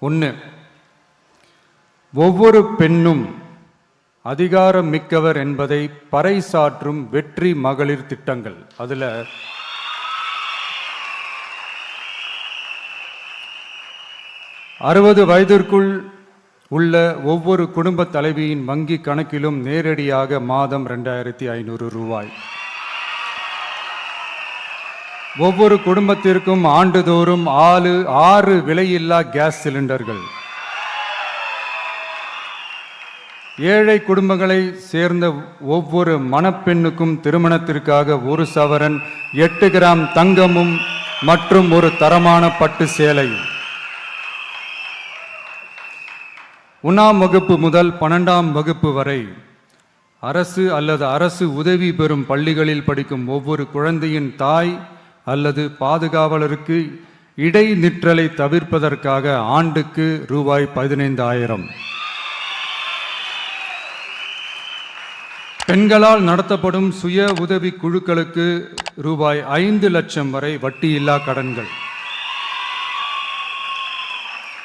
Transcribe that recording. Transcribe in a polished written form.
1. ஒவ்வொரு பெண்ணும் அதிகாரம் மிக்கவர் என்பதை பறைசாற்றும் வெற்றி மகளிர் திட்டங்கள். அதில் 60 வயதிற்குள் உள்ள ஒவ்வொரு குடும்ப தலைவியின் வங்கி கணக்கிலும் நேரடியாக மாதம் 2500 ரூபாய். ஒவ்வொரு குடும்பத்திற்கும் ஆண்டுதோறும் 6 விலையில்லா கேஸ் சிலிண்டர்கள். ஏழை குடும்பங்களை சேர்ந்த ஒவ்வொரு மணப்பெண்ணுக்கும் திருமணத்திற்காக 1 சவரன் 8 கிராம் தங்கமும் மற்றும் ஒரு தரமான பட்டு சேலை. 1ஆம் வகுப்பு முதல் 12ஆம் வகுப்பு வரை அரசு அல்லது அரசு உதவி பெறும் பள்ளிகளில் படிக்கும் ஒவ்வொரு குழந்தையின் தாய் அல்லது பாதுகாவலருக்கு இடைநிற்றலை தவிர்ப்பதற்காக ஆண்டுக்கு ரூபாய் 15,000. பெண்களால் நடத்தப்படும் சுய உதவி குழுக்களுக்கு ரூபாய் 5 லட்சம் வரை வட்டியில்லா கடன்கள்.